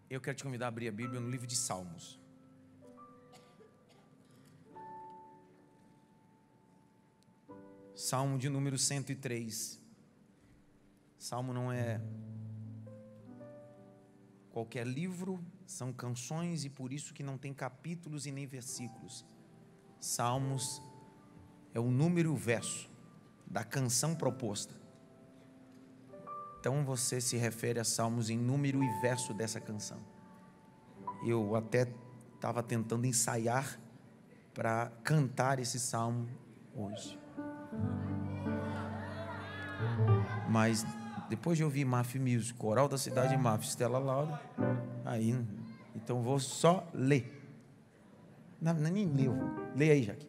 Eu quero te convidar a abrir a Bíblia no livro de Salmos. Salmo de número 103. Salmo não é qualquer livro, são canções e por isso que não tem capítulos e nem versículos. Salmos é o número e o verso da canção proposta. Então você se refere a Salmos em número e verso dessa canção. Eu até estava tentando ensaiar para cantar esse salmo hoje. Mas depois de ouvir Maf Music, Coral da Cidade de Maf, Stella Laura, aí, então vou só ler. Não, nem leu. Leia aí, Jaque.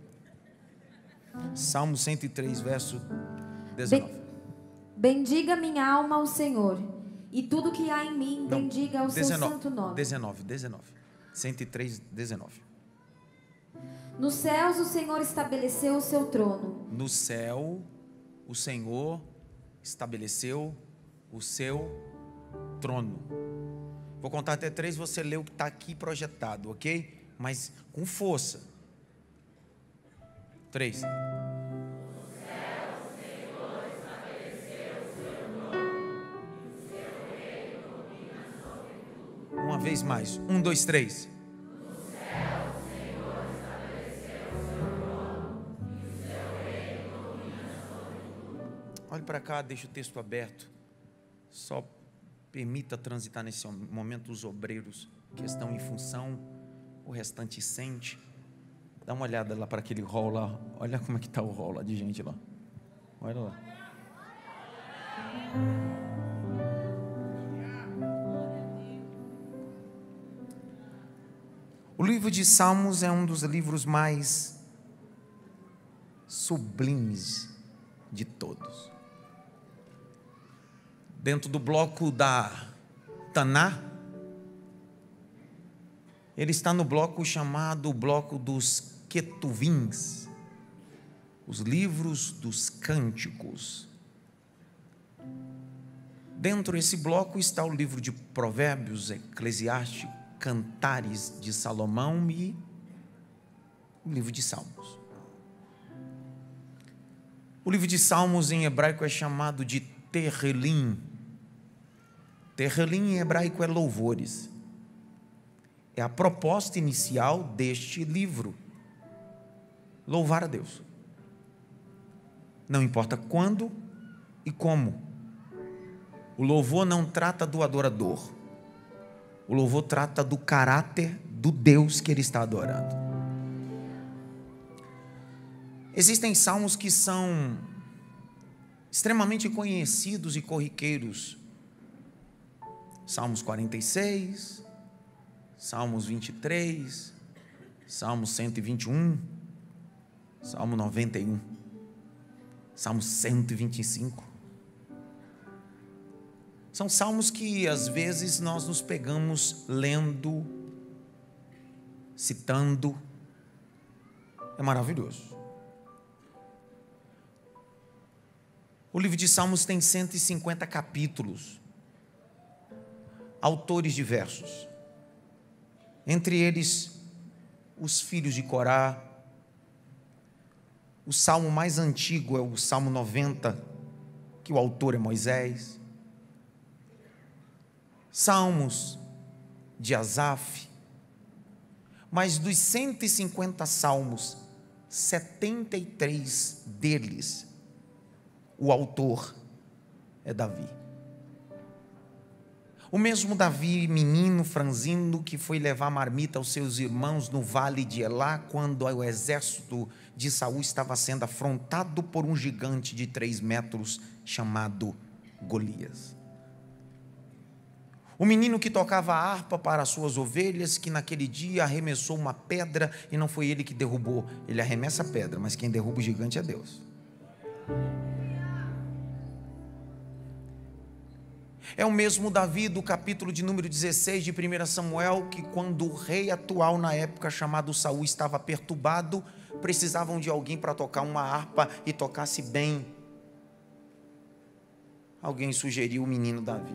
Salmo 103, verso 19. Bendiga minha alma ao Senhor, e tudo que há em mim, bendiga ao seu santo nome. 19. 103, 19. Nos céus o Senhor estabeleceu o seu trono. No céu, o Senhor estabeleceu o seu trono. Vou contar até 3, você lê o que está aqui projetado, ok? Mas com força. 3. Uma vez mais. 1, 2, 3. Olhe para cá, deixa o texto aberto. Só permita transitar nesse momento os obreiros que estão em função, o restante sente. Dá uma olhada lá para aquele hall lá. Olha como é que está o hall lá de gente lá. Olha lá. O livro de Salmos é um dos livros mais sublimes de todos. Dentro do bloco da Taná, ele está no bloco chamado bloco dos Ketuvins, os livros dos cânticos. Dentro desse bloco está o livro de Provérbios, Eclesiastes, Cantares de Salomão e o livro de Salmos. O livro de Salmos em hebraico é chamado de Tehilim. Tehilim em hebraico é louvores. É a proposta inicial deste livro. Louvar a Deus. Não importa quando e como. O louvor não trata do adorador. O louvor trata do caráter do Deus que ele está adorando. Existem salmos que são extremamente conhecidos e corriqueiros. Salmos 46, Salmos 23, Salmos 121, Salmo 91, Salmo 125. São salmos que às vezes nós nos pegamos lendo, citando. É maravilhoso. O livro de Salmos tem 150 capítulos, autores diversos, entre eles os filhos de Corá. O salmo mais antigo é o Salmo 90, que o autor é Moisés. Salmos de Asaf. Mas dos 150 salmos, 73 deles, o autor é Davi. O mesmo Davi, menino franzino, que foi levar marmita aos seus irmãos no vale de Elá, quando o exército de Saul estava sendo afrontado por um gigante de 3 metros, chamado Golias. O menino que tocava a harpa para as suas ovelhas, que naquele dia arremessou uma pedra, e não foi ele que derrubou, ele arremessa a pedra, mas quem derruba o gigante é Deus. É o mesmo Davi do capítulo de número 16 de 1 Samuel, que quando o rei atual na época, chamado Saul, estava perturbado, precisavam de alguém para tocar uma harpa e tocasse bem. Alguém sugeriu o menino Davi.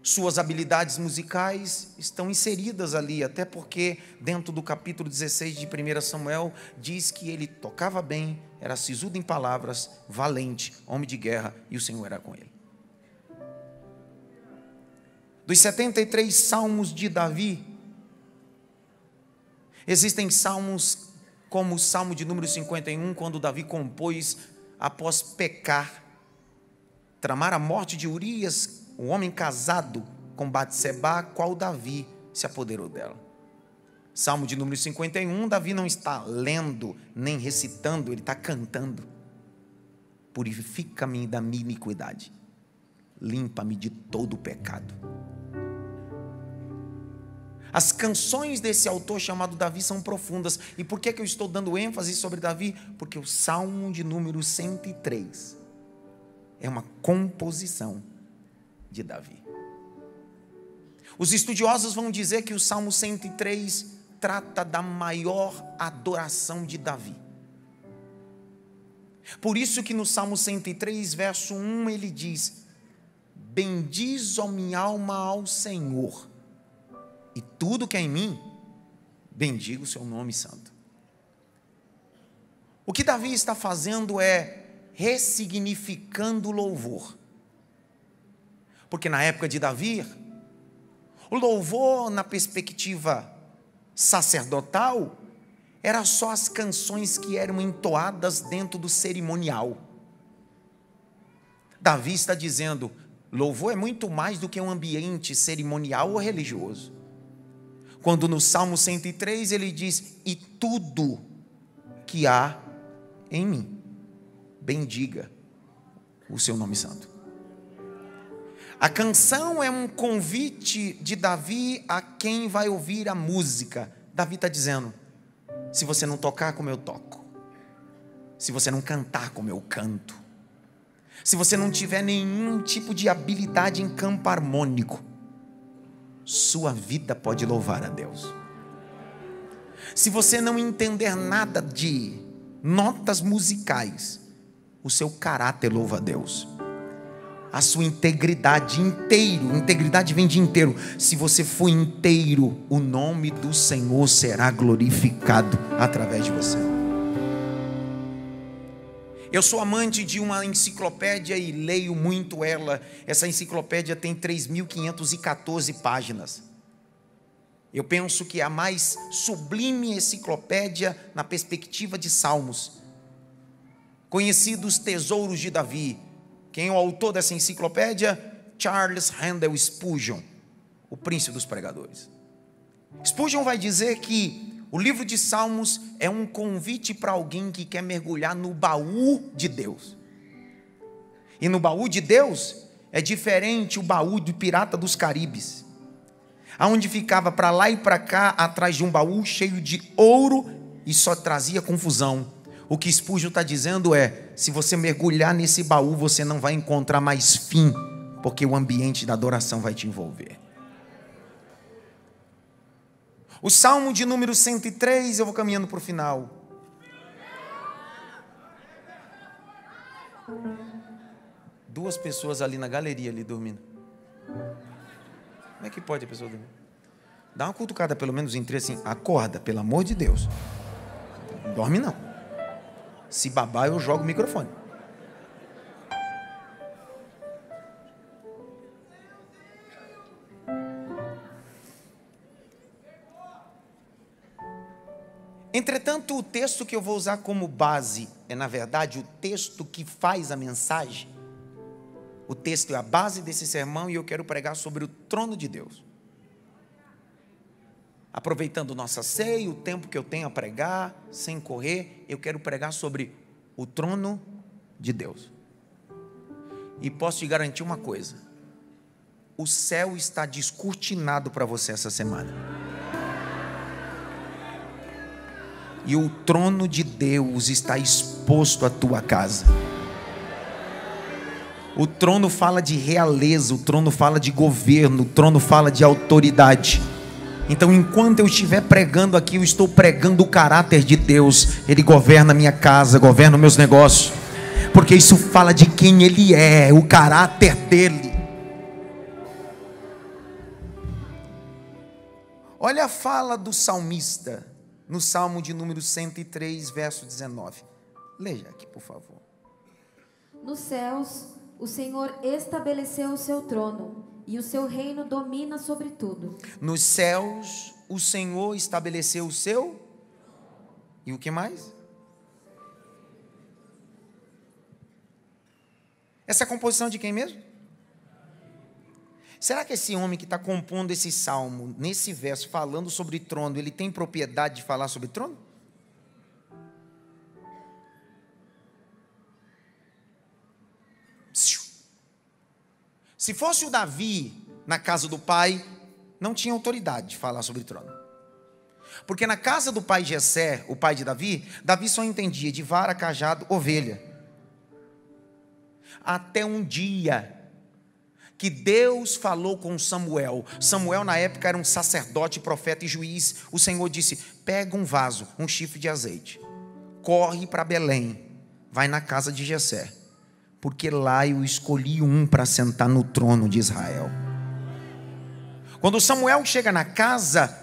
Suas habilidades musicais estão inseridas ali, até porque dentro do capítulo 16 de 1 Samuel diz que ele tocava bem, era sisudo em palavras, valente, homem de guerra, e o Senhor era com ele. Dos 73 salmos de Davi, existem salmos como o salmo de número 51, quando Davi compôs após pecar, tramar a morte de Urias, o homem casado com Batseba, qual Davi se apoderou dela. Salmo de número 51, Davi não está lendo nem recitando, ele está cantando. Purifica-me da minha iniquidade, limpa-me de todo o pecado. As canções desse autor chamado Davi são profundas. E por que eu estou dando ênfase sobre Davi? Porque o Salmo de número 103 é uma composição de Davi. Os estudiosos vão dizer que o Salmo 103 trata da maior adoração de Davi. Por isso que no Salmo 103, verso 1, ele diz: bendiz, ó minha alma, ao Senhor, e tudo que é em mim, bendiga o seu nome santo. O que Davi está fazendo é ressignificando o louvor. Porque na época de Davi, o louvor, na perspectiva sacerdotal, era só as canções que eram entoadas dentro do cerimonial. Davi está dizendo: louvor é muito mais do que um ambiente cerimonial ou religioso. Quando no Salmo 103 ele diz: e tudo que há em mim, bendiga o seu nome santo. A canção é um convite de Davi a quem vai ouvir a música. Davi está dizendo: se você não tocar como eu toco, se você não cantar como eu canto, se você não tiver nenhum tipo de habilidade em campo harmônico, sua vida pode louvar a Deus. Se você não entender nada de notas musicais, o seu caráter louva a Deus. A sua integridade, inteiro, integridade vem de inteiro. Se você for inteiro, o nome do Senhor será glorificado através de você. Eu sou amante de uma enciclopédia e leio muito ela. Essa enciclopédia tem 3.514 páginas. Eu penso que é a mais sublime enciclopédia na perspectiva de Salmos. Conhecidos tesouros de Davi. Quem é o autor dessa enciclopédia? Charles Handel Spurgeon, o príncipe dos pregadores. Spurgeon vai dizer que o livro de Salmos é um convite para alguém que quer mergulhar no baú de Deus. E no baú de Deus é diferente o baú do pirata dos Caribes, aonde ficava para lá e para cá atrás de um baú cheio de ouro e só trazia confusão. O que Spurgeon está dizendo é: se você mergulhar nesse baú, você não vai encontrar mais fim, porque o ambiente da adoração vai te envolver. O Salmo de número 103, eu vou caminhando para o final. Duas pessoas ali na galeria, ali dormindo. Como é que pode a pessoa dormir? Dá uma cutucada pelo menos em três assim: acorda, pelo amor de Deus. Não dorme não. Se babar, eu jogo o microfone. Entretanto, o texto que eu vou usar como base é, na verdade, o texto que faz a mensagem. O texto é a base desse sermão e eu quero pregar sobre o trono de Deus. Aproveitando nossa ceia, o tempo que eu tenho a pregar, sem correr, eu quero pregar sobre o trono de Deus. E posso te garantir uma coisa: o céu está descortinado para você essa semana. E o trono de Deus está exposto à tua casa. O trono fala de realeza, o trono fala de governo, o trono fala de autoridade. Então, enquanto eu estiver pregando aqui, eu estou pregando o caráter de Deus. Ele governa a minha casa, governa os meus negócios, porque isso fala de quem Ele é, o caráter dEle. Olha a fala do salmista, no Salmo de número 103, verso 19. Leia aqui, por favor. Nos céus, o Senhor estabeleceu o seu trono, e o seu reino domina sobre tudo. Nos céus, o Senhor estabeleceu o seu... E o que mais? Essa é a composição de quem mesmo? Será que esse homem que está compondo esse salmo, nesse verso, falando sobre trono, ele tem propriedade de falar sobre trono? Se fosse o Davi na casa do pai, não tinha autoridade de falar sobre trono. Porque na casa do pai Jessé, o pai de Davi, Davi só entendia de vara, cajado, ovelha. Até um dia que Deus falou com Samuel. Samuel na época era um sacerdote, profeta e juiz. O Senhor disse: pega um vaso, um chifre de azeite, corre para Belém, vai na casa de Jessé, porque lá eu escolhi um para sentar no trono de Israel. Quando Samuel chega na casa,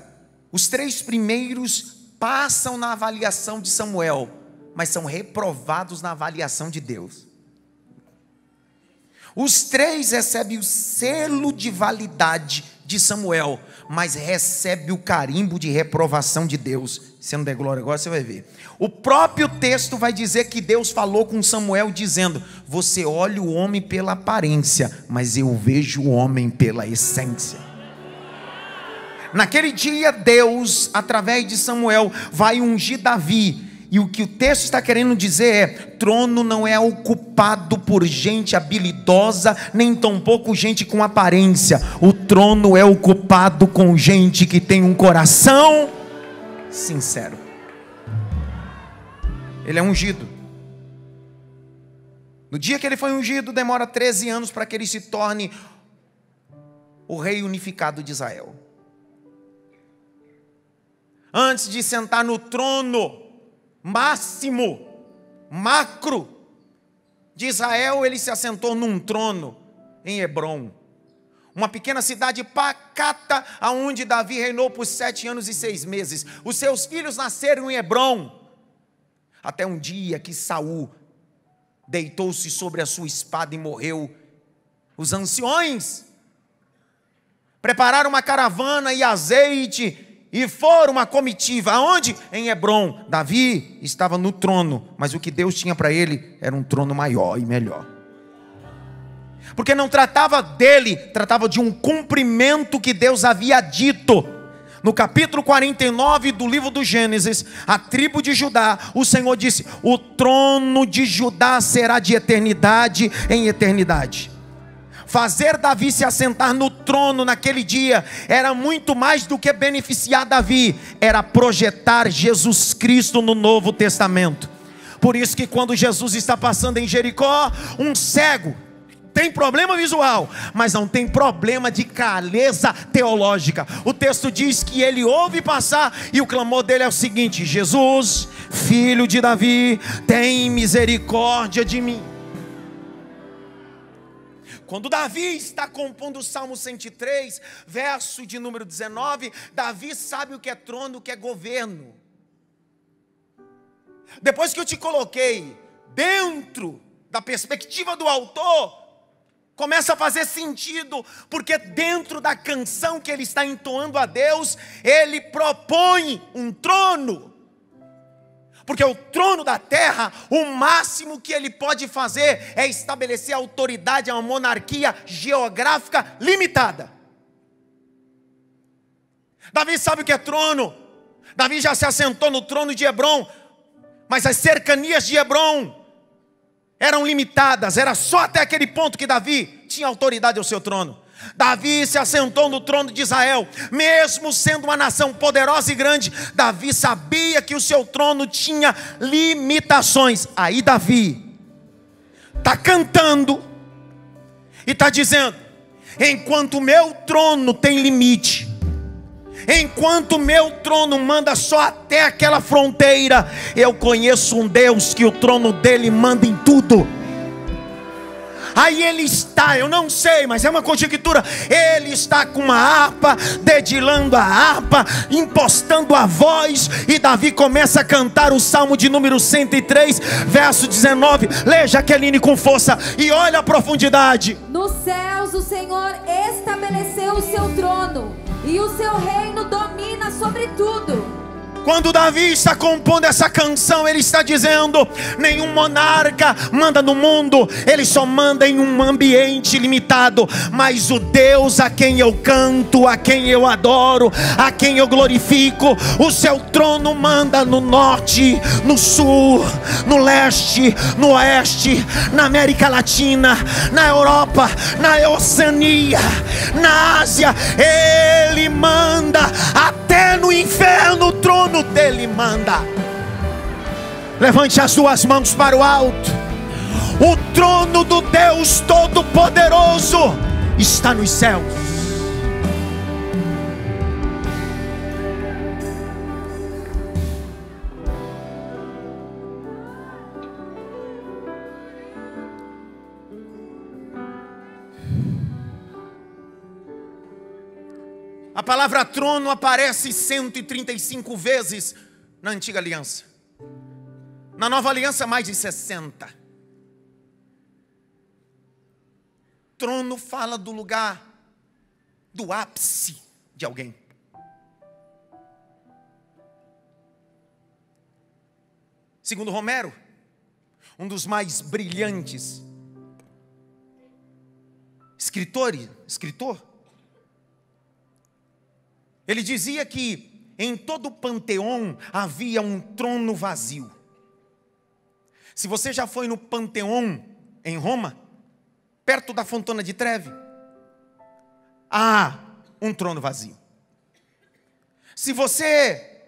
os 3 primeiros passam na avaliação de Samuel, mas são reprovados na avaliação de Deus. Os 3 recebem o selo de validade de Samuel, mas recebe o carimbo de reprovação de Deus. Se não der glória agora, você vai ver. O próprio texto vai dizer que Deus falou com Samuel dizendo: você olha o homem pela aparência, mas eu vejo o homem pela essência. Naquele dia Deus, através de Samuel, vai ungir Davi. E o que o texto está querendo dizer é: trono não é ocupado por gente habilidosa, nem tampouco gente com aparência. O trono é ocupado com gente que tem um coração sincero. Ele é ungido. No dia que ele foi ungido, demora 13 anos para que ele se torne o rei unificado de Israel. Antes de sentar no trono máximo, macro de Israel, ele se assentou num trono em Hebrom, uma pequena cidade pacata, aonde Davi reinou por 7 anos e 6 meses. Os seus filhos nasceram em Hebrom, até um dia que Saul deitou-se sobre a sua espada e morreu. Os anciões prepararam uma caravana e azeite e foram uma comitiva. Aonde? Em Hebrom. Davi estava no trono, mas o que Deus tinha para ele era um trono maior e melhor. Porque não tratava dele, tratava de um cumprimento que Deus havia dito. No capítulo 49 do livro do Gênesis, a tribo de Judá, o Senhor disse: o trono de Judá será de eternidade em eternidade. Fazer Davi se assentar no trono naquele dia era muito mais do que beneficiar Davi, era projetar Jesus Cristo no Novo Testamento. Por isso que quando Jesus está passando em Jericó, um cego tem problema visual, mas não tem problema de clareza teológica. O texto diz que ele ouve passar e o clamor dele é o seguinte: Jesus, filho de Davi, tem misericórdia de mim. Quando Davi está compondo o Salmo 103, verso de número 19, Davi sabe o que é trono, o que é governo. Depois que eu te coloquei dentro da perspectiva do autor, começa a fazer sentido, porque dentro da canção que ele está entoando a Deus, ele propõe um trono. Porque o trono da terra, o máximo que ele pode fazer é estabelecer a autoridade a uma monarquia geográfica limitada. Davi sabe o que é trono. Davi já se assentou no trono de Hebrom, mas as cercanias de Hebrom eram limitadas. Era só até aquele ponto que Davi tinha autoridade ao seu trono. Davi se assentou no trono de Israel, mesmo sendo uma nação poderosa e grande. Davi sabia que o seu trono tinha limitações. Aí Davi está cantando e está dizendo: enquanto o meu trono tem limite, enquanto o meu trono manda só até aquela fronteira, eu conheço um Deus que o trono dele manda em tudo. Aí ele está, eu não sei, mas é uma conjectura, ele está com uma harpa, dedilhando a harpa, impostando a voz, e Davi começa a cantar o Salmo de número 103, verso 19. Leia, Jaqueline, com força, e olha a profundidade. Nos céus o Senhor estabeleceu o seu trono, e o seu reino domina sobre tudo. Quando Davi está compondo essa canção, ele está dizendo: nenhum monarca manda no mundo, ele só manda em um ambiente limitado. Mas o Deus a quem eu canto, a quem eu adoro, a quem eu glorifico, o seu trono manda no norte, no sul, no leste, no oeste, na América Latina, na Europa, na Oceania, na Ásia. Ele manda até no inferno, o trono dele manda. Levante as suas mãos para o alto. O trono do Deus Todo-Poderoso está nos céus. A palavra trono aparece 135 vezes na antiga aliança. Na nova aliança, mais de 60. Trono fala do lugar, do ápice de alguém. Segundo Romero, um dos mais brilhantes escritor, ele dizia que em todo o Panteão havia um trono vazio. Se você já foi no Panteão em Roma, perto da Fontana di Trevi, há um trono vazio. Se você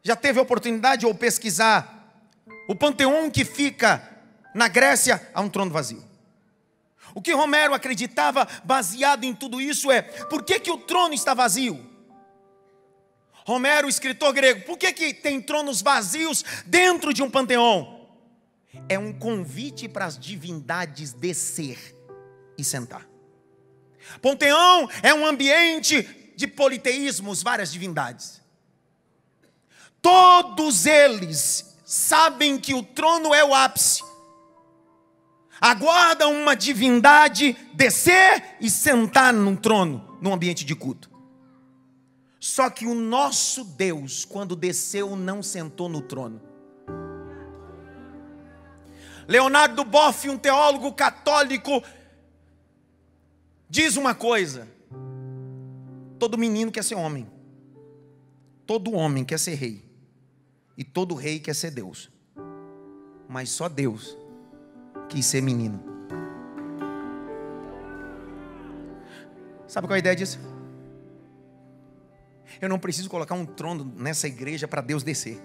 já teve a oportunidade ou pesquisar o Panteão que fica na Grécia, há um trono vazio. O que Romero acreditava, baseado em tudo isso, é: por que o trono está vazio? Romero, escritor grego, por que tem tronos vazios dentro de um panteão? É um convite para as divindades descer e sentar. Panteão é um ambiente de politeísmos, várias divindades. Todos eles sabem que o trono é o ápice. Aguardam uma divindade descer e sentar num trono, num ambiente de culto. Só que o nosso Deus, quando desceu, não sentou no trono. Leonardo Boff, um teólogo católico, diz uma coisa: todo menino quer ser homem, todo homem quer ser rei, e todo rei quer ser Deus, mas só Deus quis ser menino. Sabe qual é a ideia disso? Eu não preciso colocar um trono nessa igreja para Deus descer.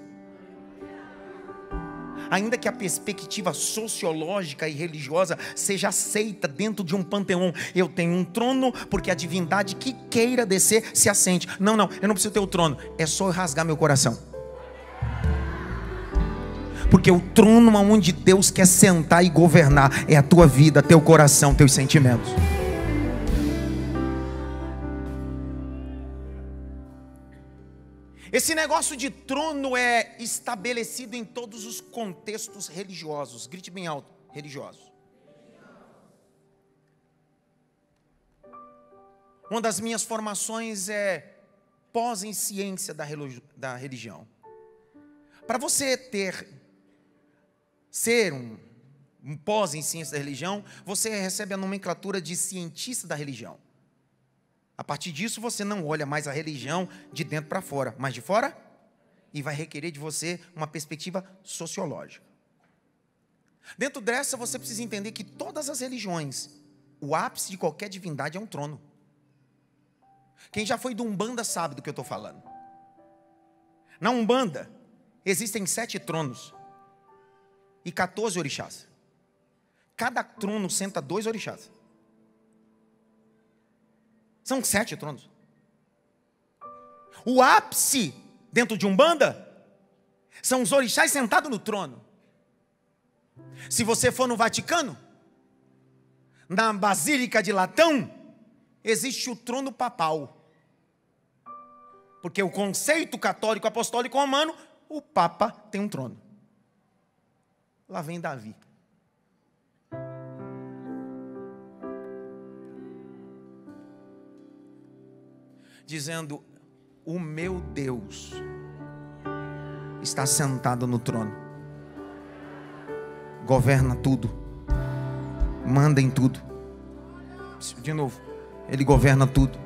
Ainda que a perspectiva sociológica e religiosa seja aceita dentro de um panteão, eu tenho um trono porque a divindade que queira descer se assente. Não, eu não preciso ter o trono, é só eu rasgar meu coração. Porque o trono onde Deus quer sentar e governar é a tua vida, teu coração, teus sentimentos. Esse negócio de trono é estabelecido em todos os contextos religiosos. Grite bem alto: religiosos. Uma das minhas formações é pós em ciência da religião. Para você ser um pós em ciência da religião, você recebe a nomenclatura de cientista da religião. A partir disso, você não olha mais a religião de dentro para fora, mas de fora, e vai requerer de você uma perspectiva sociológica. Dentro dessa, você precisa entender que todas as religiões, o ápice de qualquer divindade é um trono. Quem já foi de Umbanda sabe do que eu estou falando. Na Umbanda, existem 7 tronos e 14 orixás. Cada trono senta 2 orixás. São 7 tronos. O ápice dentro de Umbanda são os orixás sentados no trono. Se você for no Vaticano, na Basílica de Latão, existe o trono papal. Porque o conceito católico apostólico romano, o Papa tem um trono. Lá vem Davi. Dizendo: o meu Deus está sentado no trono, governa tudo, manda em tudo. De novo, Ele governa tudo,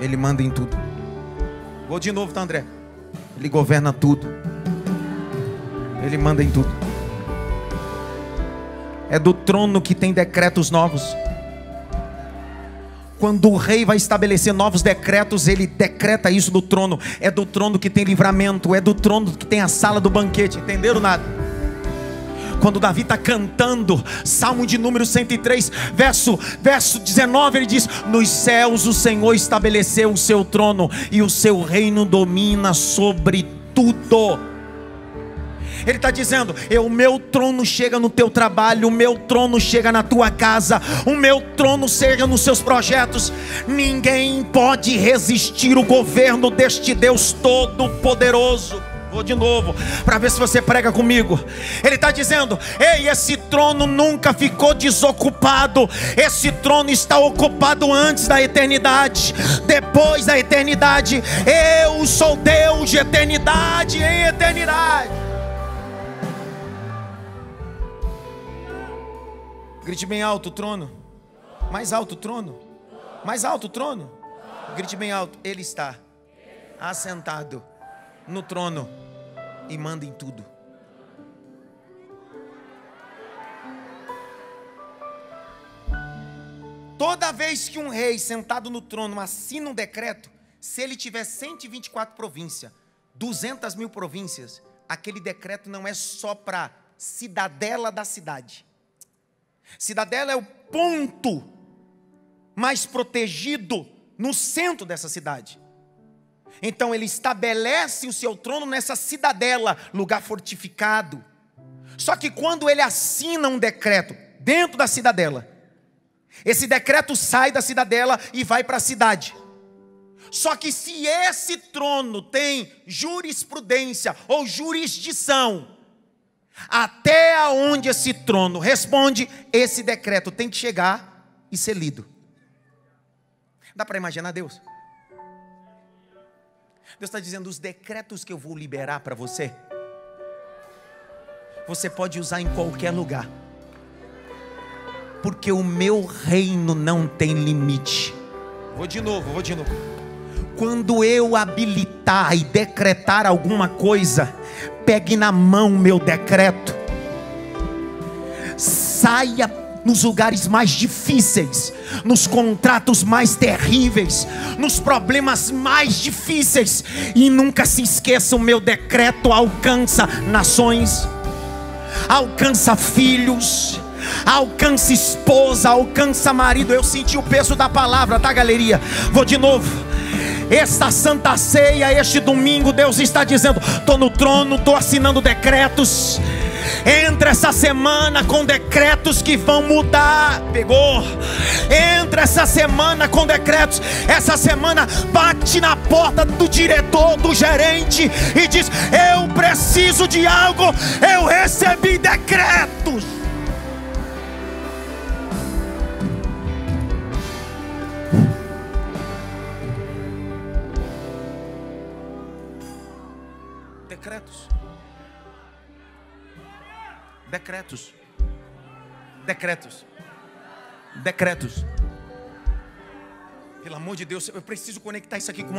Ele manda em tudo. Vou de novo, tá, André? Ele governa tudo, Ele manda em tudo. É do trono que tem decretos novos. Quando o rei vai estabelecer novos decretos, ele decreta isso do trono. É do trono que tem livramento, é do trono que tem a sala do banquete. Entenderam nada? Quando Davi está cantando, Salmo de número 103, verso 19, ele diz: nos céus o Senhor estabeleceu o seu trono, e o seu reino domina sobre tudo. Ele está dizendo: o meu trono chega no teu trabalho, o meu trono chega na tua casa, o meu trono chega nos seus projetos. Ninguém pode resistir o governo deste Deus Todo-Poderoso. Vou de novo, para ver se você prega comigo. Ele está dizendo: ei, esse trono nunca ficou desocupado. Esse trono está ocupado antes da eternidade, depois da eternidade. Eu sou Deus de eternidade em eternidade. Grite bem alto, o trono. Mais alto, o trono. Mais alto, o trono. Grite bem alto. Ele está assentado no trono e manda em tudo. Toda vez que um rei sentado no trono assina um decreto, se ele tiver 124 províncias, 200 mil províncias, aquele decreto não é só para cidadela da cidade. Cidadela é o ponto mais protegido no centro dessa cidade. Então ele estabelece o seu trono nessa cidadela, lugar fortificado. Só que quando ele assina um decreto dentro da cidadela, esse decreto sai da cidadela e vai para a cidade. Só que se esse trono tem jurisprudência ou jurisdição, até aonde esse trono responde, esse decreto tem que chegar e ser lido. Dá para imaginar Deus? Deus está dizendo: os decretos que eu vou liberar para você, você pode usar em qualquer lugar, porque o meu reino não tem limite. Vou de novo. Quando eu habilitar e decretar alguma coisa, pegue na mão meu decreto, saia nos lugares mais difíceis, nos contratos mais terríveis, nos problemas mais difíceis, e nunca se esqueça: o meu decreto alcança nações, alcança filhos, alcança esposa, alcança marido. Eu senti o peso da palavra, tá, galeria? Vou de novo. Esta Santa Ceia, este domingo, Deus está dizendo: estou no trono, estou assinando decretos. Entra essa semana com decretos que vão mudar. Pegou? Entra essa semana com decretos. Essa semana bate na porta do diretor, do gerente, e diz: eu preciso de algo, eu recebi decretos. Decretos. Decretos. Decretos. Decretos. Pelo amor de Deus, eu preciso conectar isso aqui com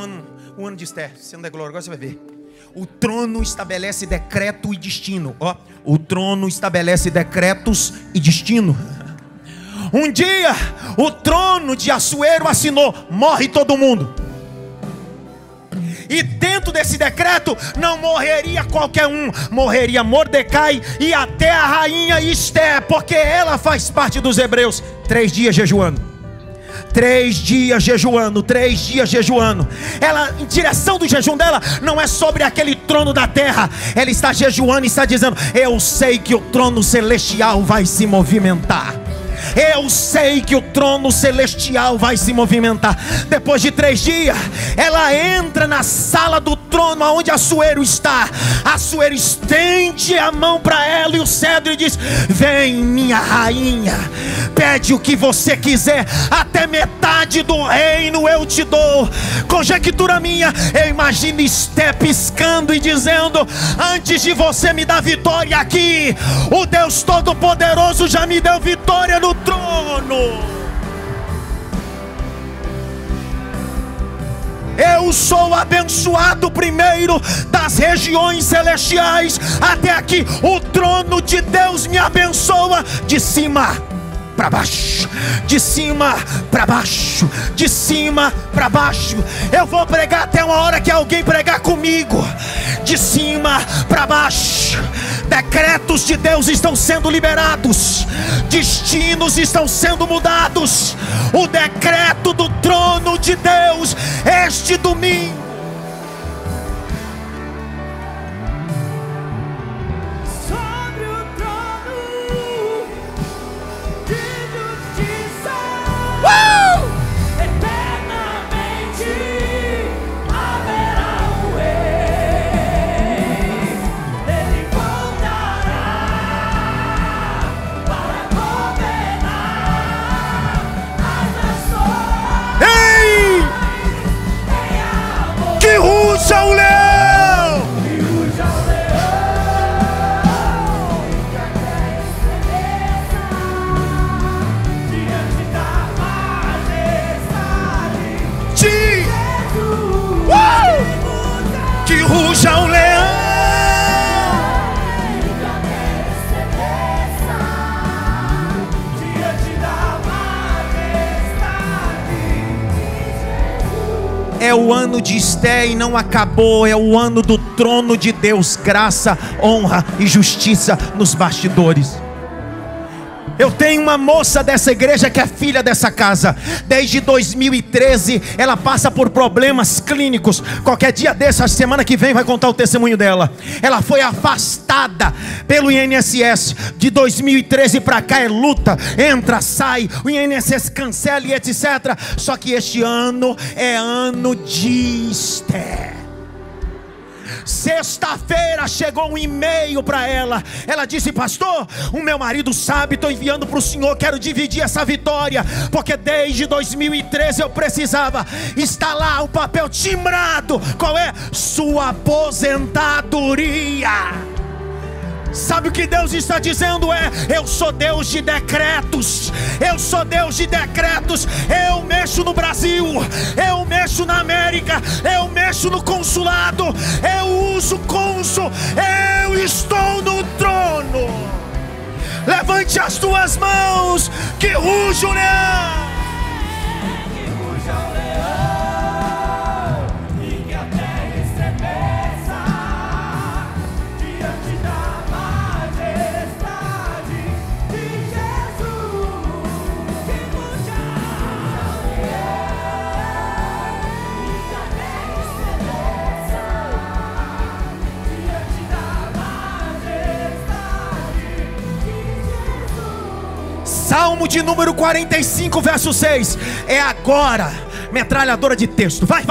o ano de Esther. Se não der glória, agora você vai ver. O trono estabelece decreto e destino. Ó, o trono estabelece decretos e destino. Um dia, o trono de Assuero assinou: morre todo mundo. E dentro desse decreto não morreria qualquer um, morreria Mordecai e até a rainha Esther, porque ela faz parte dos hebreus. 3 dias jejuando, 3 dias jejuando, 3 dias jejuando. Ela, em direção do jejum dela, não é sobre aquele trono da terra. Ela está jejuando e está dizendo: eu sei que o trono celestial vai se movimentar. eu sei que o trono celestial vai se movimentar. Depois de 3 dias, ela entra na sala do trono onde Assuero está. Assuero estende a mão para ela e o cedro e diz: vem, minha rainha, pede o que você quiser, até metade do reino eu te dou. Conjectura minha, eu imagino Esté piscando e dizendo: antes de você me dar vitória aqui, o Deus Todo-Poderoso já me deu vitória no trono. Eu sou abençoado primeiro das regiões celestiais até aqui. O trono de Deus me abençoa de cima para baixo, de cima para baixo, de cima para baixo. Eu vou pregar até uma hora que alguém pregar comigo. De cima para baixo. Decretos de Deus estão sendo liberados, destinos estão sendo mudados. O decreto do trono de Deus este domingo. Sobre o trono de justiça, eternamente haverá um rei. Ele voltará para governar as nações. Ei! Em amor, Que ruja o leão! que ruja o leão, que a terra estremeça diante da majestade De Jesus. que ruja o leão! Que a terra estremeça diante da majestade de Jesus. É o ano de Esté e não acabou. É o ano do trono de Deus. Graça, honra e justiça nos bastidores. Eu tenho uma moça dessa igreja que é filha dessa casa. Desde 2013 ela passa por problemas clínicos. Qualquer dia dessa, semana que vem, vai contar o testemunho dela. Ela foi afastada pelo INSS. De 2013 para cá é luta, entra, sai, o INSS cancela e etc. Só que este ano é ano de Esté. Sexta-feira chegou um e-mail para ela. Ela disse: pastor, o meu marido sabe, estou enviando para o senhor, quero dividir essa vitória, porque desde 2013 eu precisava. Está lá o papel timbrado. Qual é? Sua aposentadoria. Sabe o que Deus está dizendo? Eu sou Deus de decretos. Eu sou Deus de decretos. Eu mexo no Brasil, eu mexo na América, eu mexo no consulado, eu uso cônsul, eu estou no trono. Levante as tuas mãos, que ruja o leão. Que ruja o leão e que a terra estremeça diante da majestade de Jesus. Que ruja o leão e que a terra estremeça diante da majestade de Jesus. Salmo de número 45, verso 6. É agora. Metralhadora de texto. Vai.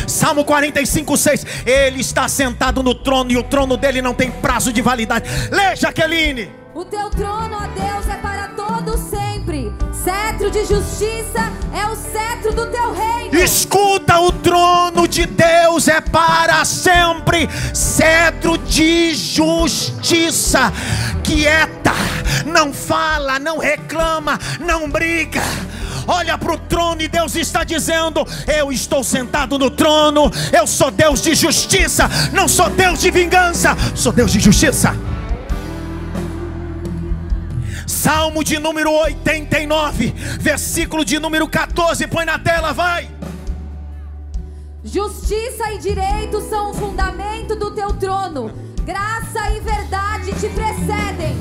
Salmo 45, 6. Ele está sentado no trono e o trono dele não tem prazo de validade. Lê, Jaqueline. O teu trono, ó Deus, é para todo sempre. Cetro de justiça é o cetro do teu reino. Escuta, o trono de Deus é para sempre. Cetro de justiça. Quieta, não fala, não reclama, não briga. Olha para o trono e Deus está dizendo: eu estou sentado no trono. Eu sou Deus de justiça, não sou Deus de vingança, sou Deus de justiça. Salmo de número 89, versículo de número 14. Põe na tela, vai. Justiça e direito são o fundamento do teu trono. Graça e verdade te precedem.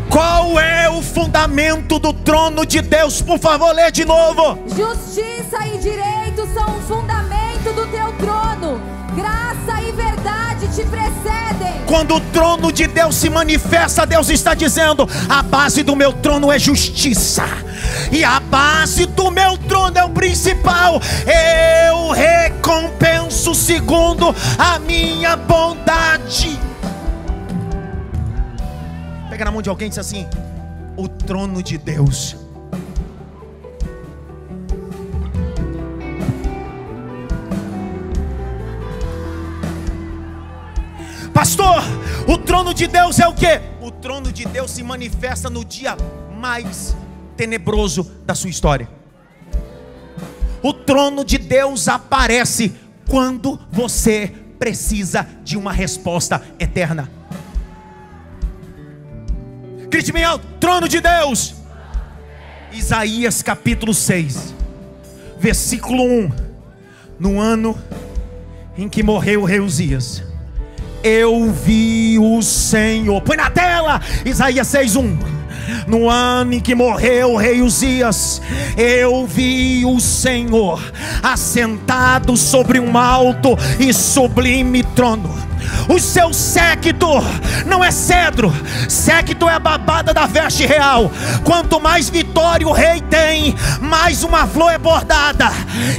Qual é o fundamento do trono de Deus? Por favor, lê de novo. Justiça e direito são o fundamento do teu trono. Graça e verdade te precedem. Quando o trono de Deus se manifesta, Deus está dizendo: a base do meu trono é justiça, e a base do meu trono é o principal. Eu recompenso segundo a minha bondade. Pega na mão de alguém e diz assim: o trono de Deus. Pastor, o trono de Deus é o quê? O trono de Deus se manifesta no dia mais tenebroso da sua história. O trono de Deus aparece quando você precisa de uma resposta eterna. Grite bem alto: trono de Deus. Isaías capítulo 6, versículo 1. No ano em que morreu o rei Uzias, eu vi o Senhor. Põe na tela, Isaías 6:1. No ano em que morreu o rei Uzias, eu vi o Senhor assentado sobre um alto e sublime trono. O seu séquito não é cedro, séquito é a babada da veste real. Quanto mais vitória o rei tem, mais uma flor é bordada.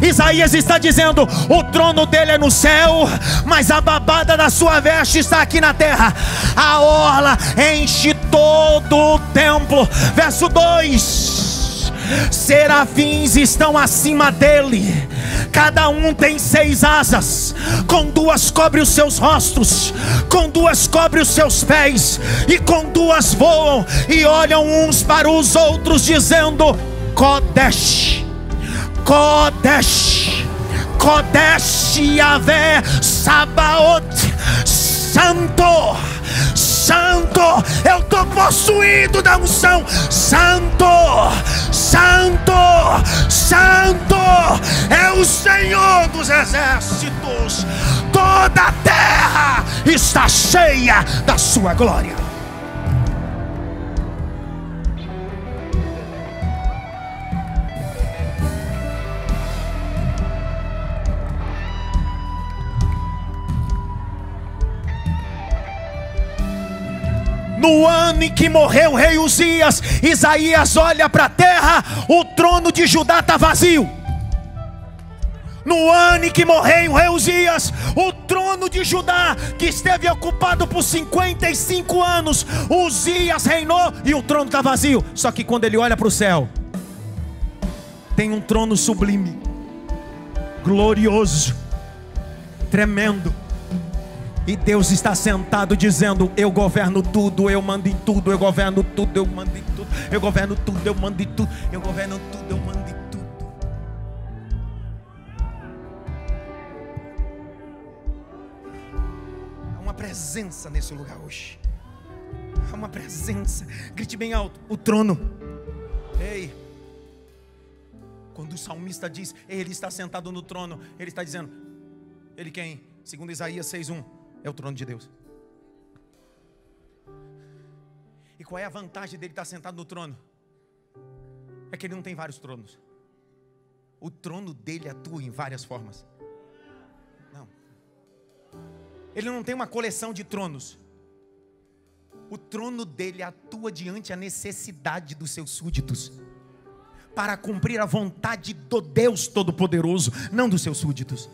Isaías está dizendo: o trono dele é no céu, mas a babada da sua veste está aqui na terra. A orla enche todo o templo. Verso 2: serafins estão acima dele, cada um tem 6 asas, com 2 cobre os seus rostos, com 2 cobre os seus pés, e com 2 voam e olham uns para os outros, dizendo: Kodesh, Kodesh, Kodesh Yahvé Sabaoth. Santo, Santo, eu estou possuído da unção. Santo, Santo, Santo é o Senhor dos exércitos. Toda a terra está cheia da sua glória. No ano em que morreu o rei Uzias, Isaías olha para a terra, o trono de Judá está vazio. No ano em que morreu o rei Uzias, o trono de Judá, que esteve ocupado por 55 anos, Uzias reinou e o trono está vazio. Só que quando ele olha para o céu, tem um trono sublime, glorioso, tremendo. E Deus está sentado dizendo: eu governo tudo, eu mando em tudo, eu governo tudo, eu mando em tudo, eu governo tudo, eu mando em tudo, eu governo tudo, eu mando em tudo. Há uma presença nesse lugar hoje. Há uma presença. Grite bem alto: o trono. Ei, quando o salmista diz ele está sentado no trono, ele está dizendo: ele quem? Segundo Isaías 6:1, é o trono de Deus. E qual é a vantagem dele estar sentado no trono? É que ele não tem vários tronos. O trono dele atua em várias formas. Não. Ele não tem uma coleção de tronos. O trono dele atua diante a necessidade dos seus súditos, para cumprir a vontade do Deus Todo-Poderoso, não dos seus súditos.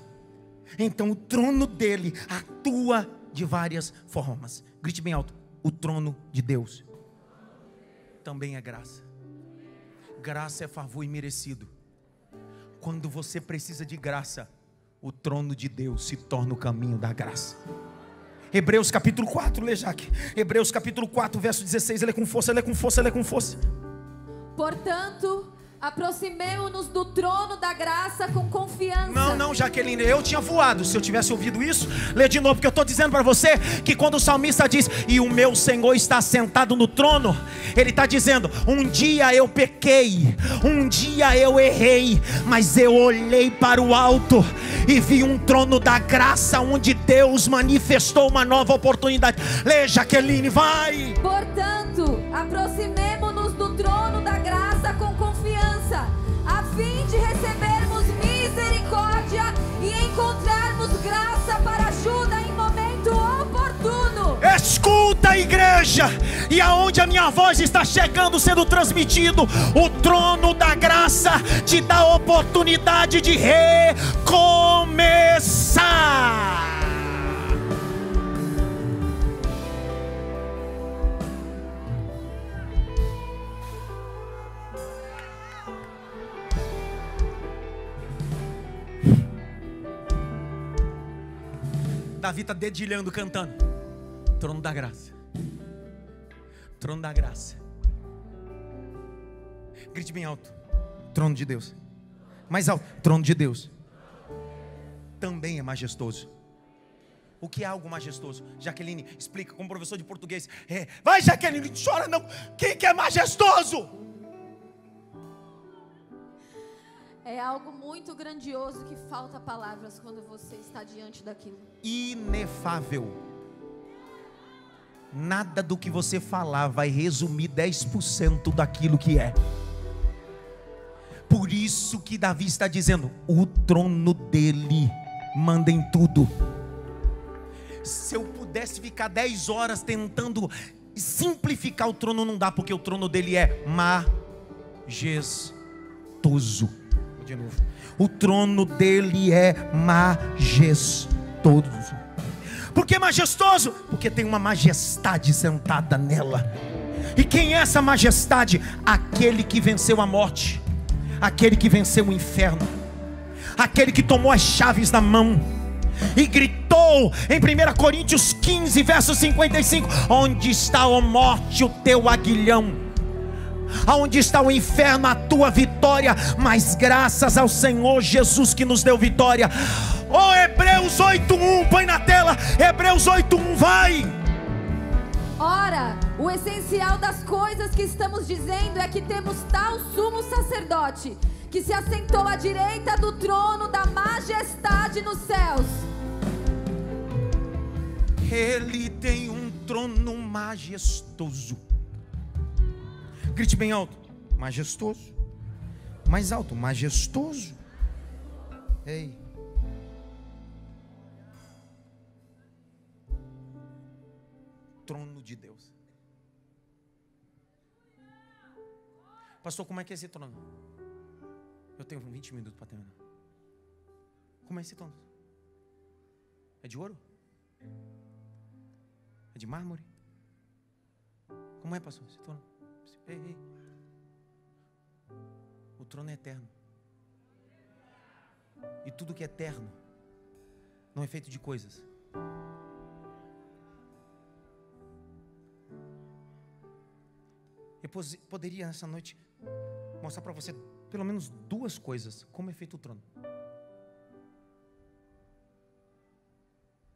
Então o trono dele atua de várias formas. Grite bem alto: o trono de Deus também é graça. Graça é favor imerecido. Quando você precisa de graça, o trono de Deus se torna o caminho da graça. Hebreus capítulo 4, lê Jaque. Hebreus capítulo 4, verso 16, lê com força, lê com força, lê com força. Portanto, aproximemo-nos do trono da graça com confiança. Não, Jaqueline, eu tinha voado se eu tivesse ouvido isso. Lê de novo, porque eu estou dizendo para você que quando o salmista diz: e o meu Senhor está sentado no trono, ele está dizendo: um dia eu pequei, um dia eu errei, mas eu olhei para o alto e vi um trono da graça, onde Deus manifestou uma nova oportunidade. Lê, Jaqueline, vai. Portanto, aproximemo-nos do trono da graça com confiança, a fim de recebermos misericórdia e encontrarmos graça para ajuda em momento oportuno. da igreja e aonde a minha voz está chegando, sendo transmitido, o trono da graça te dá a oportunidade de recomeçar. Davi está dedilhando, cantando. Trono da graça. Trono da graça. Grite bem alto. Trono de Deus. Mais alto. Trono de Deus. Também é majestoso. O que é algo majestoso? Jaqueline, explica como professor de português. Vai, Jaqueline, não chora não. O que é majestoso? É algo muito grandioso que falta palavras quando você está diante daquilo. Inefável. Nada do que você falar vai resumir 10% daquilo que é. Por isso que Davi está dizendo: o trono dele manda em tudo. Se eu pudesse ficar 10 horas tentando simplificar o trono, não dá, porque o trono dele é majestoso. De novo. O trono dele é majestoso. Por que majestoso? Porque tem uma majestade sentada nela. E quem é essa majestade? Aquele que venceu a morte, aquele que venceu o inferno, aquele que tomou as chaves na mão e gritou em 1 Coríntios 15, verso 55: onde está, ó morte, o teu aguilhão? Aonde está o inferno, a tua vitória? Mas graças ao Senhor Jesus que nos deu vitória. Oh, Hebreus 8:1, põe na tela. Hebreus 8:1, vai. Ora, o essencial das coisas que estamos dizendo é que temos tal sumo sacerdote, que se assentou à direita do trono da majestade nos céus. Ele tem um trono majestoso. Grite bem alto. Majestoso. Mais alto. Majestoso. Ei. Trono de Deus. Pastor, como é que é esse trono? Eu tenho 20 minutos para terminar. Como é esse trono? É de ouro? É de mármore? Como é, pastor, esse trono? Ei. O trono é eterno. E tudo que é eterno não é feito de coisas. Eu poderia essa noite mostrar para você pelo menos 2 coisas. Como é feito o trono.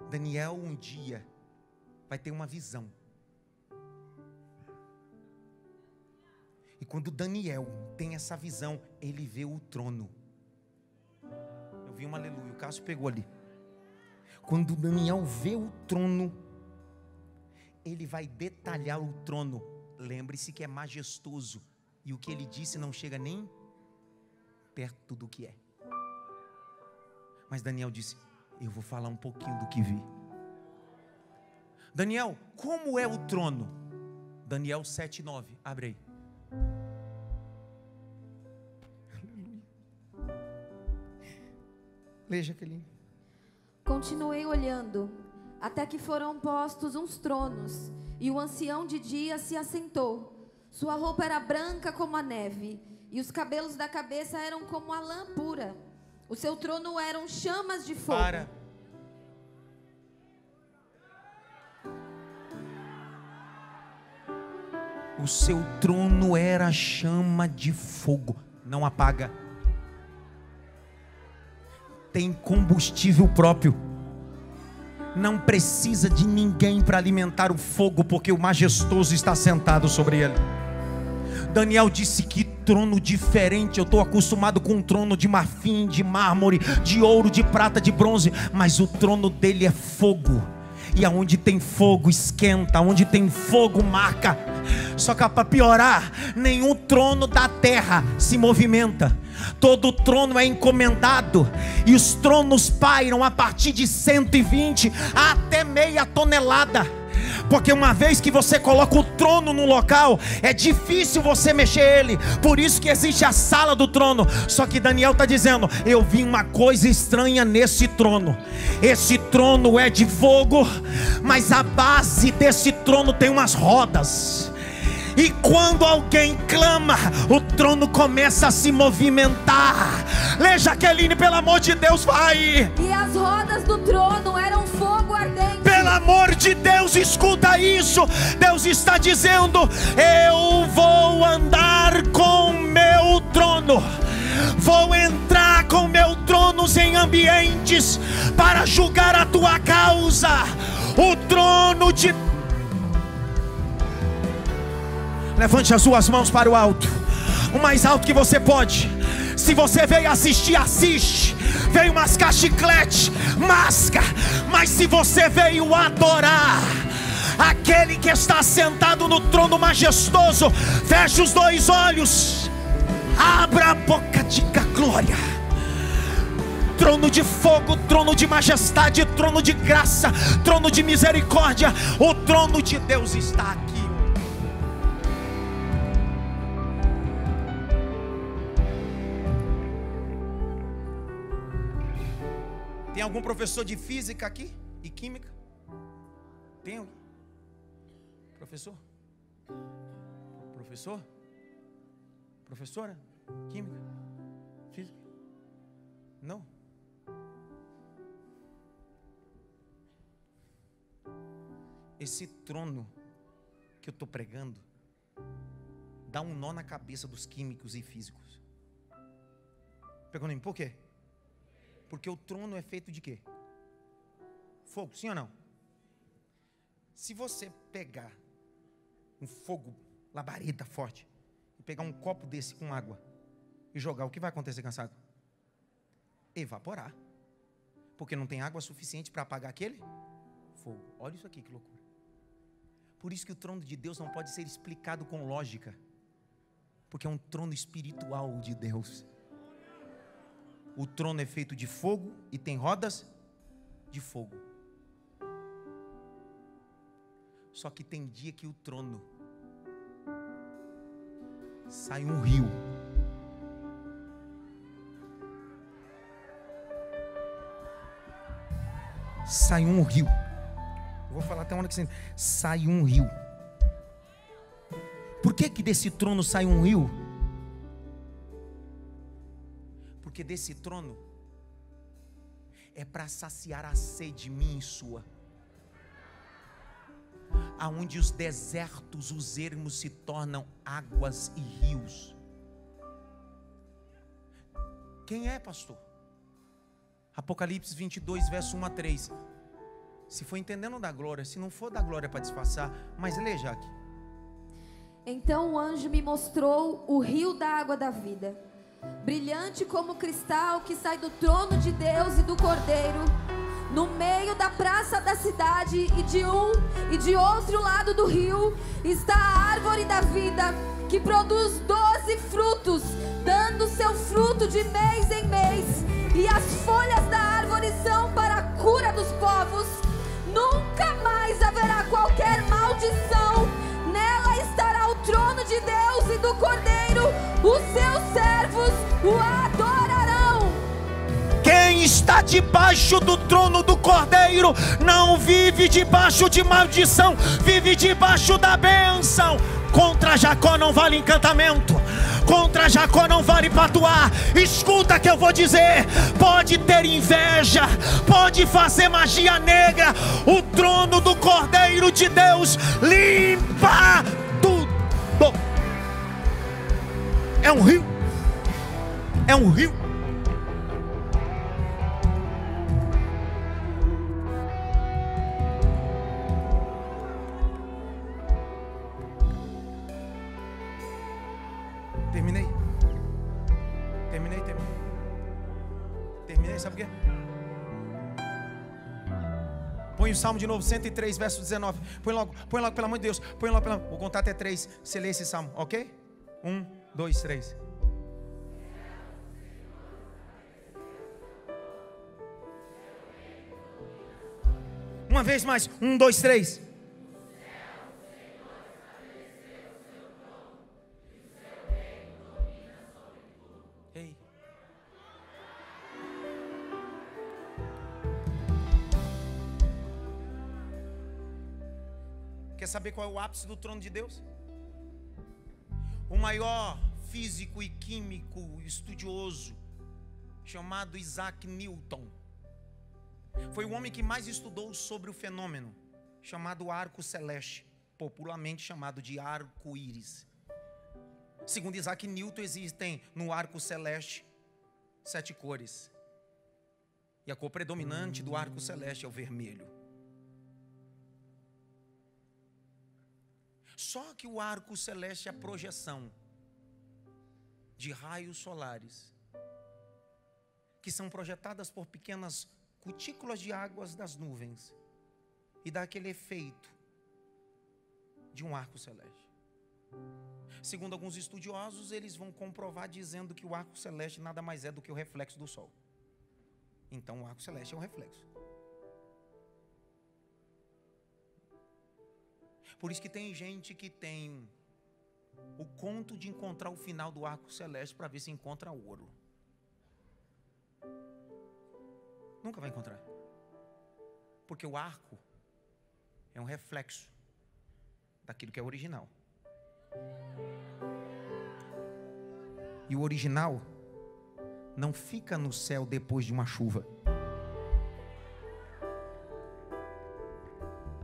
Daniel um dia vai ter uma visão. E quando Daniel tem essa visão, ele vê o trono. Eu vi um aleluia, o Cássio pegou ali. Quando Daniel vê o trono, ele vai detalhar o trono. Lembre-se que é majestoso. E o que ele disse não chega nem perto do que é. Mas Daniel disse: eu vou falar um pouquinho do que vi. Daniel, como é o trono? Daniel 7:9, abre aí. Leia, Jaqueline. Continuei olhando, até que foram postos uns tronos, e o ancião de dia se assentou. Sua roupa era branca como a neve, e os cabelos da cabeça eram como a lã pura. O seu trono eram chamas de fogo. Para. O seu trono era chama de fogo. Não apaga. Tem combustível próprio. Não precisa de ninguém para alimentar o fogo, porque o majestoso está sentado sobre ele. Daniel disse: que trono diferente. Eu estou acostumado com um trono de marfim, de mármore, de ouro, de prata, de bronze. Mas o trono dele é fogo. E aonde tem fogo esquenta, aonde tem fogo marca. Só que para piorar, nenhum trono da terra se movimenta. Todo trono é encomendado. E os tronos pairam a partir de 120 até meia tonelada. Porque uma vez que você coloca o trono no local, é difícil você mexer ele. Por isso que existe a sala do trono. Só que Daniel está dizendo: eu vi uma coisa estranha nesse trono. Esse trono é de fogo, mas a base desse trono tem umas rodas. E quando alguém clama, o trono começa a se movimentar. Lê, Jaqueline, pelo amor de Deus, vai. E as rodas do trono eram fogo ardente. Pelo amor de Deus, escuta isso. Deus está dizendo: eu vou andar com meu trono. Vou entrar com meu trono em ambientes para julgar a tua causa. O trono de... Levante as suas mãos para o alto, o mais alto que você pode. Se você veio assistir, assiste. Veio mascar chiclete, masca. Mas se você veio adorar aquele que está sentado no trono majestoso, feche os dois olhos, abra a boca, diga glória. Trono de fogo, trono de majestade, trono de graça, trono de misericórdia. O trono de Deus está aqui. Tem algum professor de física aqui? E química? Tem alguém? Professor? Professor? Professora? Química? Física? Não? Esse trono que eu estou pregando dá um nó na cabeça dos químicos e físicos. Perguntem, por quê? Porque o trono é feito de quê? Fogo, sim ou não? Se você pegar um fogo, labareda forte, e pegar um copo desse com água e jogar, o que vai acontecer, cansado? Evaporar. Porque não tem água suficiente para apagar aquele fogo. Olha isso aqui, que loucura. Por isso que o trono de Deus não pode ser explicado com lógica. Porque é um trono espiritual de Deus. O trono é feito de fogo e tem rodas de fogo. Só que tem dia que o trono sai um rio. Sai um rio. Eu vou falar até uma hora que sai um rio. Por que desse trono sai um rio? Porque desse trono é para saciar a sede minha e sua. Aonde os desertos, os ermos se tornam águas e rios. Quem é, pastor? Apocalipse 22, verso 1 a 3. Se for entendendo da glória, se não for da glória para disfarçar, mas lê, Jaque. Então o anjo me mostrou o rio da água da vida, brilhante como cristal, que sai do trono de Deus e do Cordeiro. No meio da praça da cidade, e de um e de outro lado do rio, está a árvore da vida, que produz 12 frutos, dando seu fruto de mês em mês. E as folhas da árvore são para a cura dos povos. Nunca mais haverá qualquer maldição. Nela estará o trono de Deus e do Cordeiro. Os seus servos o adorarão. Quem está debaixo do trono do Cordeiro não vive debaixo de maldição, vive debaixo da bênção. Contra Jacó não vale encantamento, contra Jacó não vale patuar. Escuta que eu vou dizer. Pode ter inveja, pode fazer magia negra, o trono do Cordeiro de Deus limpa tudo. É um rio. É um rio. Terminei, sabe por quê? Põe o Salmo de novo, 103, verso 19. Põe logo, pelo amor de Deus. Põe logo, vou contar até 3. Você lê esse Salmo, ok? 1, 2, 3. Uma vez mais, 1, 2, 3. Quer saber qual é o ápice do trono de Deus? O maior físico e químico estudioso, chamado Isaac Newton, foi o homem que mais estudou sobre o fenômeno chamado arco celeste, popularmente chamado de arco-íris. Segundo Isaac Newton, existem no arco celeste 7 cores, e a cor predominante do arco celeste é o vermelho. Só que o arco celeste é a projeção de raios solares que são projetadas por pequenas cutículas de águas das nuvens e dá aquele efeito de um arco celeste. Segundo alguns estudiosos, eles vão comprovar dizendo que o arco celeste nada mais é do que o reflexo do sol. Então o arco celeste é um reflexo. Por isso que tem gente que tem o conto de encontrar o final do arco celeste para ver se encontra ouro. Nunca vai encontrar. Porque o arco é um reflexo daquilo que é original. E o original não fica no céu depois de uma chuva.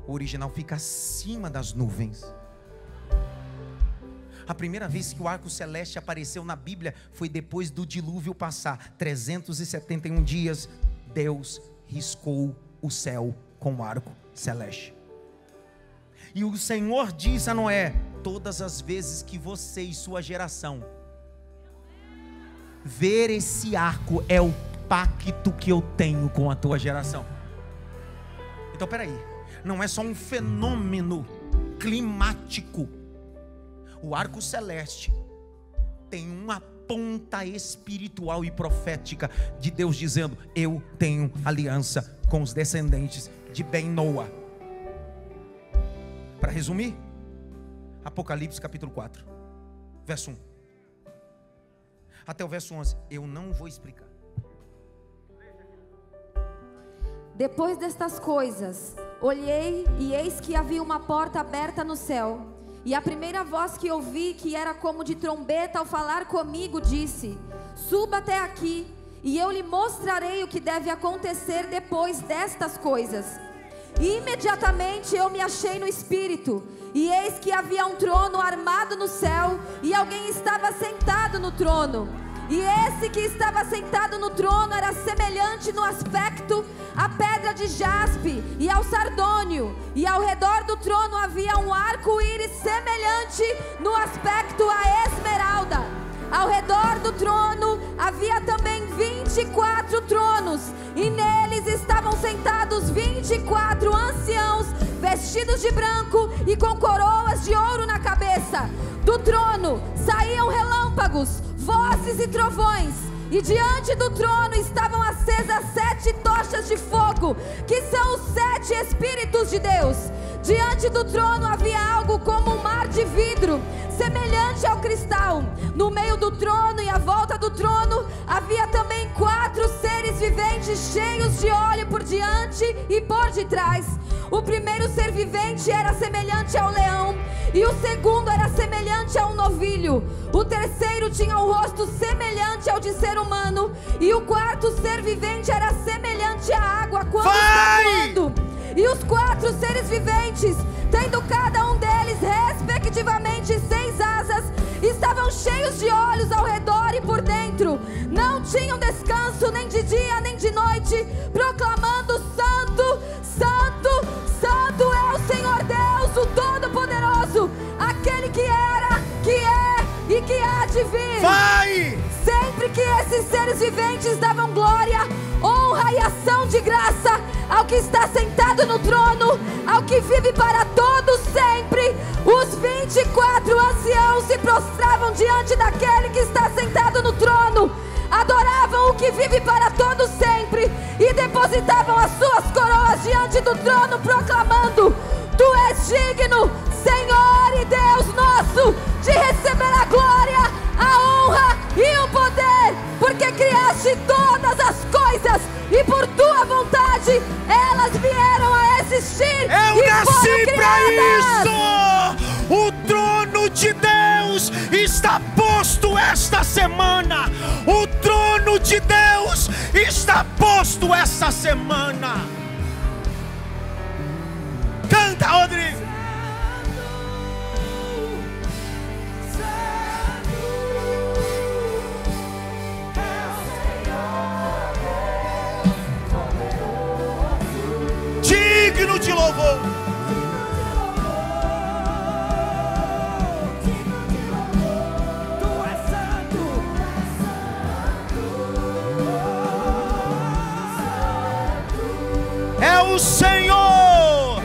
O original fica acima das nuvens. A primeira vez que o arco celeste apareceu na Bíblia foi depois do dilúvio passar. 371 dias, Deus riscou o céu com o arco celeste. E o Senhor diz a Noé: todas as vezes que você e sua geração ver esse arco, é o pacto que eu tenho com a tua geração. Então peraí, não é só um fenômeno climático. O arco celeste tem uma ponta espiritual e profética de Deus dizendo: eu tenho aliança com os descendentes de Ben-Noa. Para resumir, Apocalipse capítulo 4, verso 1 até o verso 11, eu não vou explicar. Depois destas coisas, olhei e eis que havia uma porta aberta no céu. E a primeira voz que ouvi, que era como de trombeta ao falar comigo, disse: suba até aqui, e eu lhe mostrarei o que deve acontecer depois destas coisas. E imediatamente eu me achei no espírito, e eis que havia um trono armado no céu, e alguém estava sentado no trono. E esse que estava sentado no trono era semelhante no aspecto à pedra de jaspe e ao sardônio, e ao redor do trono havia um arco-íris semelhante no aspecto à esmeralda. Ao redor do trono havia também 24 tronos, e neles estavam sentados 24 anciãos, vestidos de branco e com coroas de ouro na cabeça. Do trono saíam relâmpagos, vozes e trovões, e diante do trono estavam acesas 7 tochas de fogo, que são os 7 Espíritos de Deus. Diante do trono havia algo como um mar de vidro, semelhante ao cristal. No meio do trono e à volta do trono havia também 4 seres viventes cheios de óleo por diante e por detrás. O primeiro ser vivente era semelhante ao leão, e o segundo era semelhante a um novilho. O terceiro tinha o rosto semelhante ao de ser humano, e o quarto ser vivente era semelhante à água quando está voando. E os 4 seres viventes, tendo cada um deles respectivamente 6 asas, estavam cheios de olhos ao redor e por dentro. Não tinham descanso nem de dia nem de noite, proclamando: Santo, Santo, Santo é o Senhor Deus, o Todo-Poderoso, aquele que era, que é e que há de vir. Vai! Sempre que esses seres viventes davam glória, honra e ação de graça ao que está sentado no trono, ao que vive para todos sempre, os 24 anciãos se prostravam diante daquele que está sentado no trono, adoravam o que vive para todos sempre e depositavam as suas coroas diante do trono, proclamando: Tu és digno, Senhor e Deus nosso, de receber a glória, a honra e o poder, porque criaste todas as coisas e por tua vontade elas vieram a existir. Eu e nasci foram pra criadas. isso! de Deus está posto esta semana. O trono de Deus está posto esta semana. Canta, Rodrigo. Digno de louvor. É o Senhor,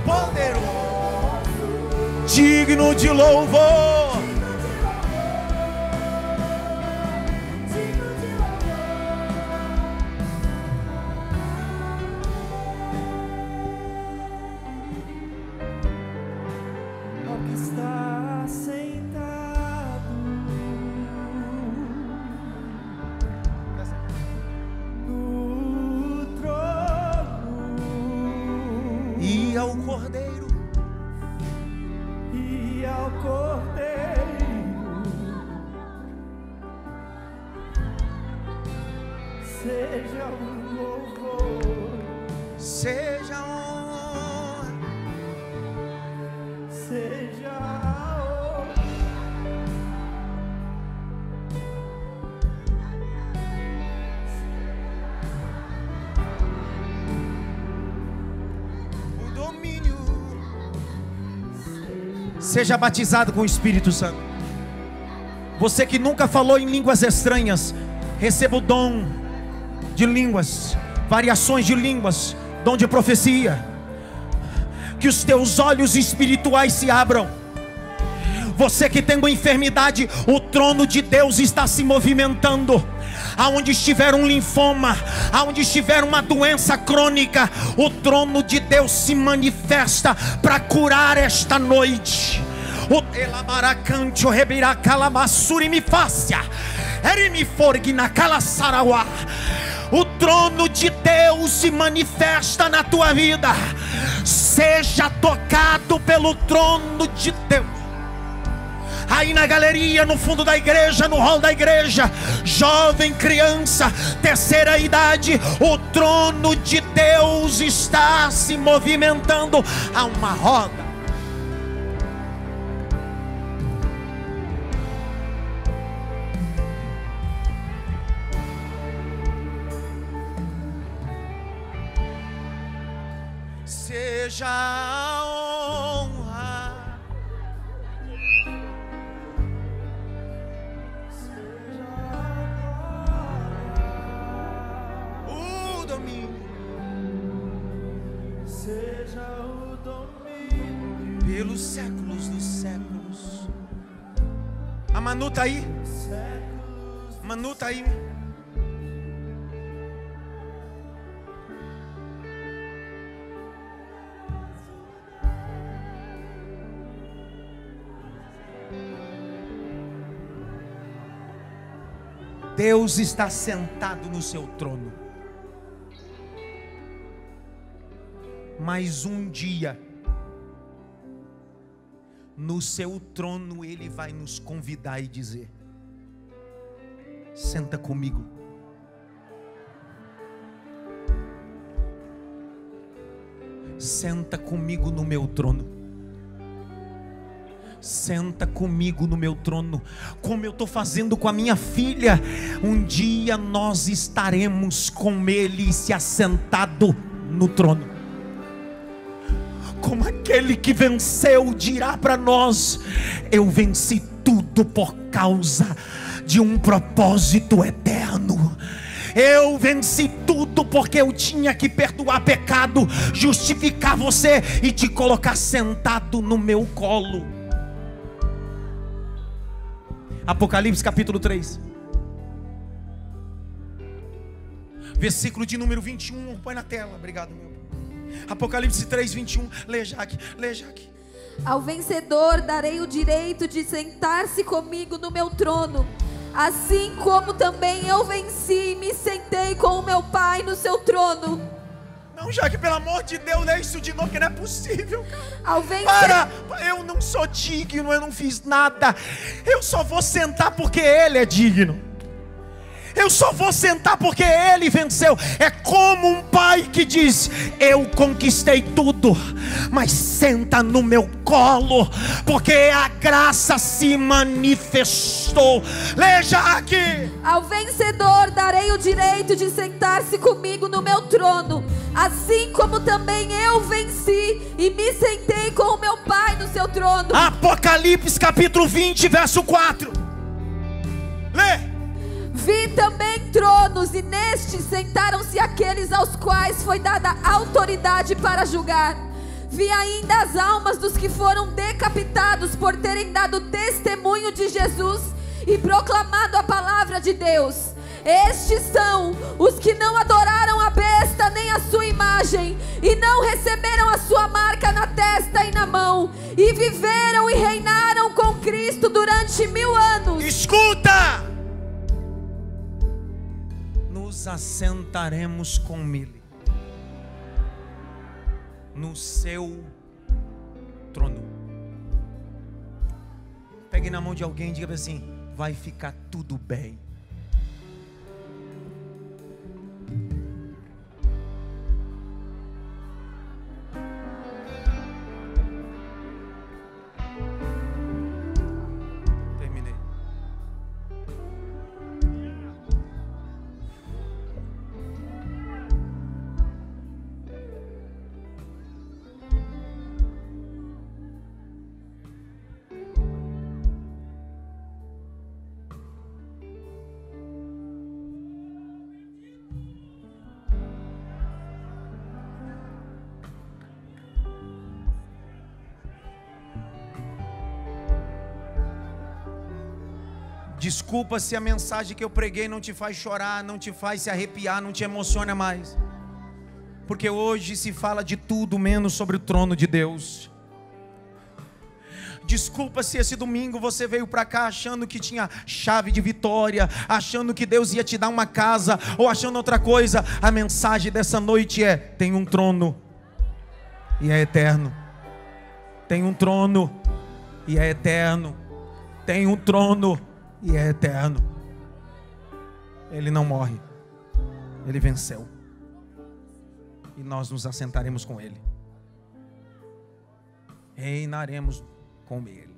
poderoso, digno de louvor. E ao Cordeiro, seja o louvor, seja a honra, seja a honra. o domínio. Seja batizado com o Espírito Santo. Você que nunca falou em línguas estranhas, receba o dom de línguas, variações de línguas, dom de profecia. Que os teus olhos espirituais se abram. Você que tem uma enfermidade, o trono de Deus está se movimentando. Aonde estiver um linfoma, aonde estiver uma doença crônica, o trono de Deus se manifesta para curar esta noite. O elamaracante, o rebiracalamassuri me fácia, erimi forgina calassarauá. O trono de Deus se manifesta na tua vida. Seja tocado pelo trono de Deus. Aí na galeria, no fundo da igreja, no hall da igreja, jovem, criança, terceira idade, o trono de Deus está se movimentando. Há uma roda. Seja a honra, o domínio, Seja o domínio pelos séculos dos séculos. A Manu tá aí? Manu tá aí? Deus está sentado no seu trono. Mas um dia, no seu trono, Ele vai nos convidar e dizer: senta comigo. Senta comigo no meu trono. Senta comigo no meu trono, como eu estou fazendo com a minha filha. Um dia nós estaremos com Ele se assentado no trono. Como aquele que venceu dirá para nós: eu venci tudo por causa de um propósito eterno. Eu venci tudo porque eu tinha que perdoar pecado, justificar você e te colocar sentado no meu colo. Apocalipse capítulo 3, versículo de número 21. Põe na tela, obrigado, meu. Apocalipse 3, 21. Lê, Jaque, lê, Jaque. Ao vencedor darei o direito de sentar-se comigo no meu trono, assim como também eu venci e me sentei com o meu Pai no seu trono. Não, Jaque, pelo amor de Deus, lê isso de novo, que não é possível, cara. Ao vencer, Para! Eu não sou digno, eu não fiz nada. Eu só vou sentar porque Ele é digno. Eu só vou sentar porque Ele venceu. É como um pai que diz: eu conquistei tudo, mas senta no meu colo, porque a graça se manifestou. Leia aqui. ao vencedor darei o direito de sentar-se comigo no meu trono, assim como também eu venci e me sentei com o meu Pai no seu trono. Apocalipse capítulo 20, verso 4. Lê. Vi também tronos, e nestes sentaram-se aqueles aos quais foi dada autoridade para julgar. Vi ainda as almas dos que foram decapitados por terem dado testemunho de Jesus e proclamado a palavra de Deus. Estes são os que não adoraram a besta nem a sua imagem, e não receberam a sua marca na testa e na mão, e viveram e reinaram com Cristo durante 1000 anos. Escuta! Nos assentaremos com Ele no seu trono. Pegue na mão de alguém e diga assim: vai ficar tudo bem. Terminei. Desculpa se a mensagem que eu preguei não te faz chorar, não te faz se arrepiar, não te emociona mais. Porque hoje se fala de tudo menos sobre o trono de Deus. Desculpa se esse domingo você veio para cá achando que tinha chave de vitória, achando que Deus ia te dar uma casa, ou achando outra coisa. A mensagem dessa noite é: tem um trono e é eterno. Tem um trono e é eterno. Tem um trono e é eterno. Ele não morre. Ele venceu. E nós nos assentaremos com Ele. Reinaremos com Ele.